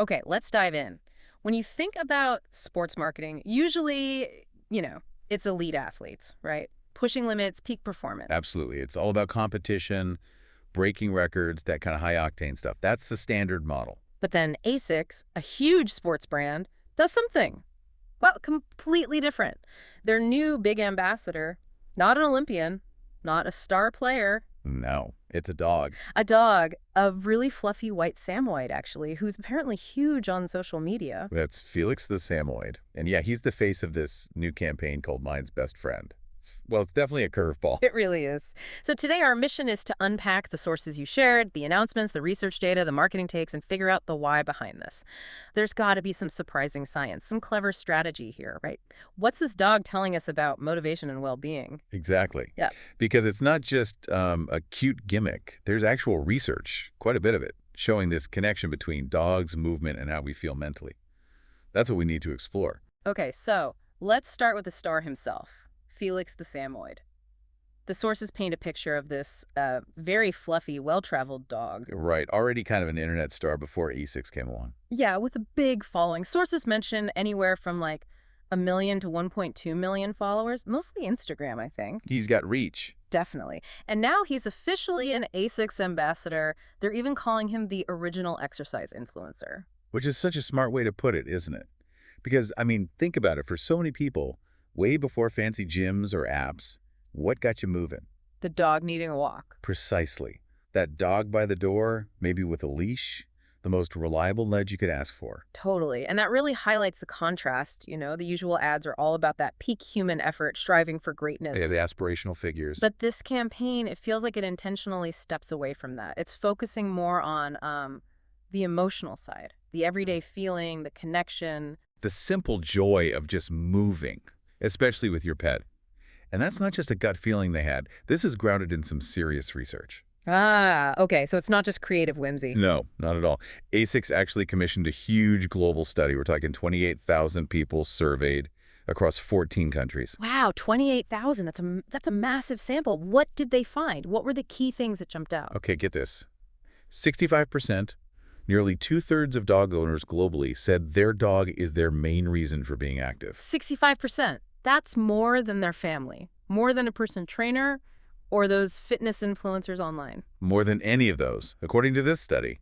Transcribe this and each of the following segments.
Okay, let's dive in. When you think about sports marketing, usually, it's elite athletes, right? Pushing limits, peak performance. Absolutely. It's all about competition, breaking records, that kind of high-octane stuff. That's the standard model. But then ASICS, a huge sports brand, does something, well, completely different. Their new big ambassador, not an Olympian, not a star player, No, it's a dog. a dog, a really fluffy white Samoyed, actually, who's apparently huge on social media. That's Felix the Samoyed. And yeah, he's the face of this new campaign called Mine's Best Friend. It's definitely a curveball. It really is. So today our mission is to unpack the sources you shared, the announcements, the research data, the marketing takes, and figure out the why behind this. There's got to be some surprising science, some clever strategy here, right? What's this dog telling us about motivation and well-being? Exactly. Yeah. Because it's not just a cute gimmick. There's actual research, quite a bit of it, showing this connection between dogs, movement, and how we feel mentally. That's what we need to explore. Okay, so let's start with the star himself, Felix the Samoyed. The sources paint a picture of this very fluffy, well-traveled dog. Right. Already kind of an internet star before ASICS came along. Yeah, with a big following. Sources mention anywhere from like 1 million to 1.2 million followers, mostly Instagram, I think. He's got reach. Definitely. And now he's officially an ASICS ambassador. They're even calling him the original exercise influencer. Which is such a smart way to put it, isn't it? Because, I mean, think about it. For so many people, way before fancy gyms or apps, what got you moving? The dog needing a walk. Precisely. That dog by the door, maybe with a leash, the most reliable nudge you could ask for. Totally. And that really highlights the contrast. The usual ads are all about that peak human effort, striving for greatness. Yeah, the aspirational figures. But this campaign, it feels like it intentionally steps away from that. It's focusing more on the emotional side, the everyday feeling, the connection. The simple joy of just moving, especially with your pet. And that's not just a gut feeling they had. This is grounded in some serious research. Ah, okay. So it's not just creative whimsy. No, not at all. ASICS actually commissioned a huge global study. We're talking 28,000 people surveyed across 14 countries. Wow, 28,000. That's a massive sample. What did they find? What were the key things that jumped out? Okay, get this. 65%, nearly two-thirds of dog owners globally said their dog is their main reason for being active. 65%. That's more than their family, more than a personal trainer or those fitness influencers online. More than any of those. According to this study,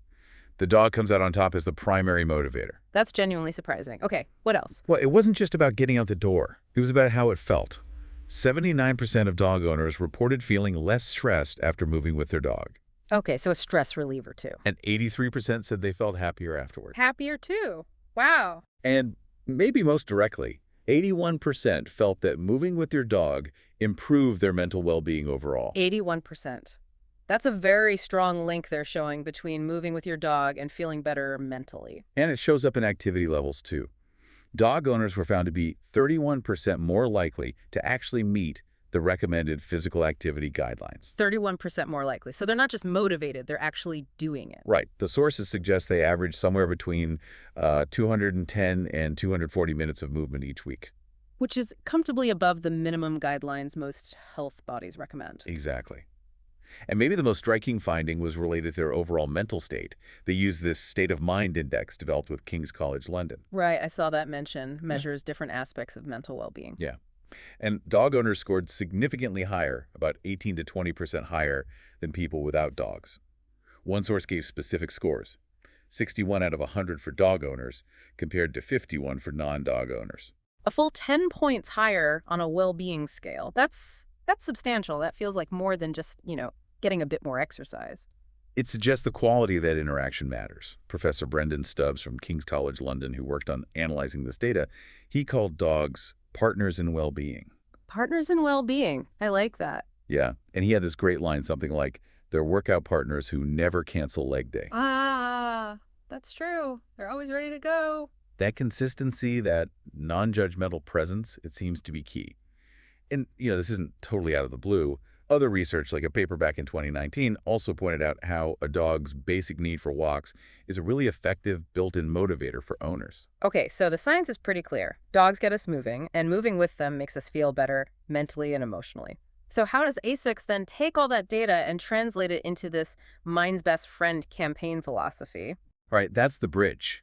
the dog comes out on top as the primary motivator. That's genuinely surprising. Okay, what else? Well, it wasn't just about getting out the door. It was about how it felt. 79% of dog owners reported feeling less stressed after moving with their dog. Okay, so a stress reliever too. And 83% said they felt happier afterward. Happier too. Wow. And maybe most directly, 81% felt that moving with your dog improved their mental well-being overall. 81%. That's a very strong link they're showing between moving with your dog and feeling better mentally. And it shows up in activity levels too. Dog owners were found to be 31% more likely to actually meet the recommended physical activity guidelines. 31% more likely. So they're not just motivated, they're actually doing it. Right. The sources suggest they average somewhere between 210 and 240 minutes of movement each week. Which is comfortably above the minimum guidelines most health bodies recommend. Exactly. And maybe the most striking finding was related to their overall mental state. They used this state of mind index developed with King's College London. Right, I saw that mention. Measures different aspects of mental well-being. Yeah. And dog owners scored significantly higher, about 18 to 20% higher than people without dogs. One source gave specific scores, 61 out of 100 for dog owners compared to 51 for non-dog owners. A full 10 points higher on a well-being scale. That's substantial. That feels like more than just, getting a bit more exercise. It suggests the quality of that interaction matters. Professor Brendan Stubbs from King's College London, who worked on analyzing this data, he called dogs partners in well-being. Partners in well-being. I like that. Yeah, and he had this great line, something like, they're workout partners who never cancel leg day. Ah, that's true. They're always ready to go. That consistency, that non-judgmental presence, it seems to be key. And, this isn't totally out of the blue. Other research, like a paper back in 2019, also pointed out how a dog's basic need for walks is a really effective built-in motivator for owners. Okay, so the science is pretty clear. Dogs get us moving, and moving with them makes us feel better mentally and emotionally. So how does ASICS then take all that data and translate it into this Mine's Best Friend campaign philosophy? All right, that's the bridge.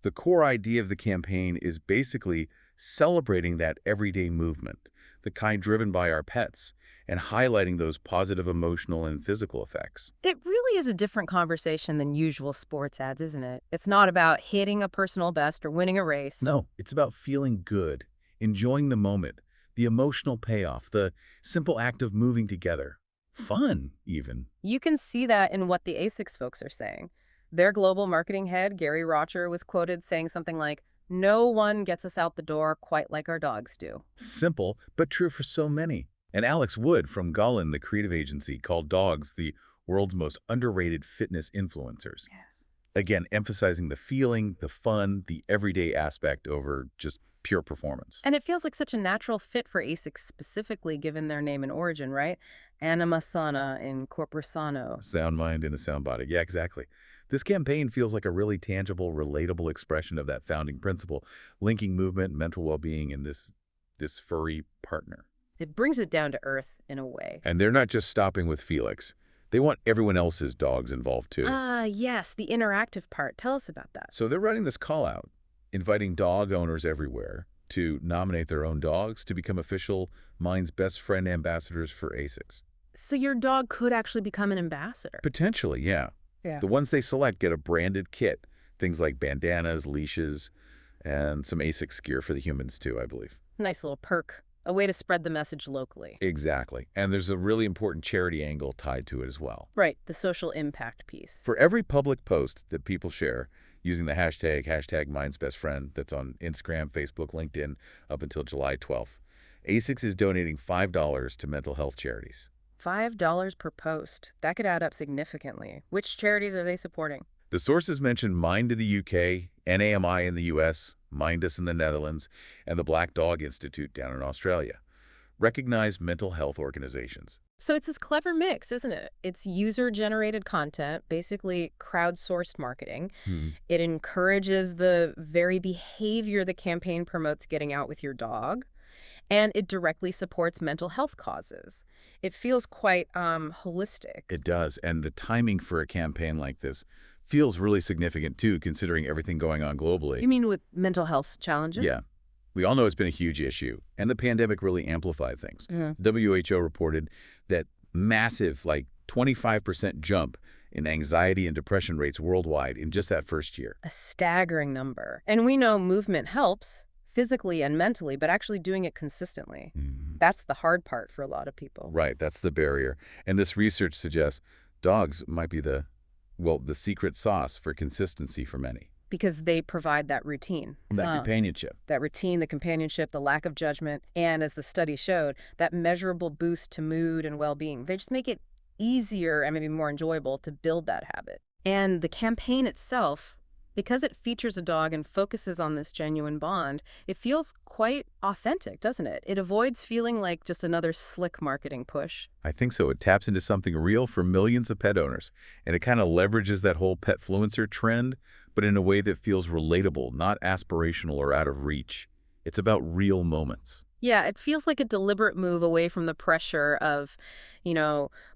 The core idea of the campaign is basically celebrating that everyday movement, the kind driven by our pets, and highlighting those positive emotional and physical effects. It really is a different conversation than usual sports ads, isn't it? It's not about hitting a personal best or winning a race. No, it's about feeling good, enjoying the moment, the emotional payoff, the simple act of moving together. Fun, even. You can see that in what the ASICS folks are saying. Their global marketing head, Gary Rocher, was quoted saying something like, "No one gets us out the door quite like our dogs do." Simple, but true for so many. And Alex Wood from Gollin, the creative agency, called dogs the world's most underrated fitness influencers. Yes. Again, emphasizing the feeling, the fun, the everyday aspect over just pure performance. And it feels like such a natural fit for ASICS specifically given their name and origin, right? Anima sana in corpore sano. Sound mind in a sound body. Yeah, exactly. This campaign feels like a really tangible, relatable expression of that founding principle, linking movement, mental well-being, and this furry partner. It brings it down to earth in a way. And they're not just stopping with Felix. They want everyone else's dogs involved too. Ah, yes, the interactive part. Tell us about that. So they're running this call out, inviting dog owners everywhere to nominate their own dogs to become official Mind's Best Friend ambassadors for ASICS. So your dog could actually become an ambassador. Potentially, yeah. Yeah. The ones they select get a branded kit, things like bandanas, leashes, and some ASICS gear for the humans too, I believe. Nice little perk. A way to spread the message locally. Exactly. And there's a really important charity angle tied to it as well. Right, the social impact piece. For every public post that people share using the hashtag Mind's Best Friend that's on Instagram, Facebook, LinkedIn up until July 12th, ASICS is donating $5 to mental health charities. $5 per post. That could add up significantly. Which charities are they supporting? The sources mention Mind in the UK, NAMI in the US, Mindus in the Netherlands, and the Black Dog Institute down in Australia. Recognized mental health organizations. So it's this clever mix, isn't it? It's user-generated content, basically crowdsourced marketing. It encourages the very behavior the campaign promotes getting out with your dog, and it directly supports mental health causes. It feels quite holistic. It does, and the timing for a campaign like this feels really significant too, considering everything going on globally. You mean with mental health challenges? Yeah. We all know it's been a huge issue, and the pandemic really amplified things. Yeah. WHO reported that massive, like 25% jump in anxiety and depression rates worldwide in just that first year. A staggering number. And we know movement helps physically and mentally, but actually doing it consistently. That's the hard part for a lot of people. Right, that's the barrier. And this research suggests dogs might be the secret sauce for consistency for many. Because they provide that routine. That companionship. That routine, the companionship, the lack of judgment, and as the study showed, that measurable boost to mood and well-being. They just make it easier and maybe more enjoyable to build that habit. And the campaign itself, because it features a dog and focuses on this genuine bond, it feels quite authentic, doesn't it? It avoids feeling like just another slick marketing push. I think so. It taps into something real for millions of pet owners, and it kind of leverages that whole petfluencer trend, but in a way that feels relatable, not aspirational or out of reach. It's about real moments. Yeah, it feels like a deliberate move away from the pressure of,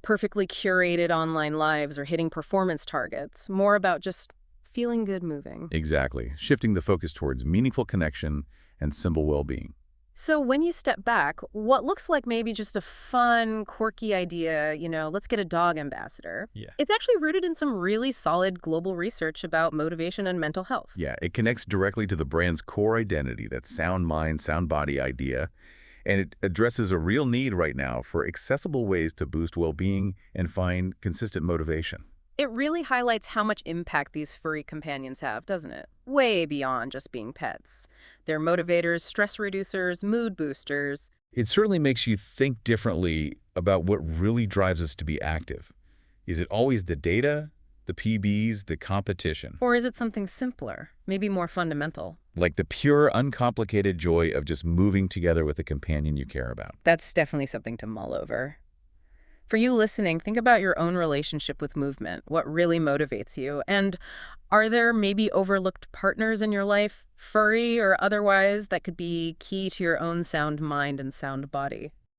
perfectly curated online lives or hitting performance targets. More about just feeling good moving. Exactly. Shifting the focus towards meaningful connection and simple well-being. So when you step back, what looks like maybe just a fun, quirky idea, let's get a dog ambassador. Yeah. It's actually rooted in some really solid global research about motivation and mental health. Yeah, it connects directly to the brand's core identity, that sound mind, sound body idea, and it addresses a real need right now for accessible ways to boost well-being and find consistent motivation. It really highlights how much impact these furry companions have, doesn't it? Way beyond just being pets. They're motivators, stress reducers, mood boosters. It certainly makes you think differently about what really drives us to be active. Is it always the data, the PBs, the competition? Or is it something simpler, maybe more fundamental? Like the pure, uncomplicated joy of just moving together with a companion you care about. That's definitely something to mull over. For you listening, think about your own relationship with movement, what really motivates you, and are there maybe overlooked partners in your life, furry or otherwise, that could be key to your own sound mind and sound body?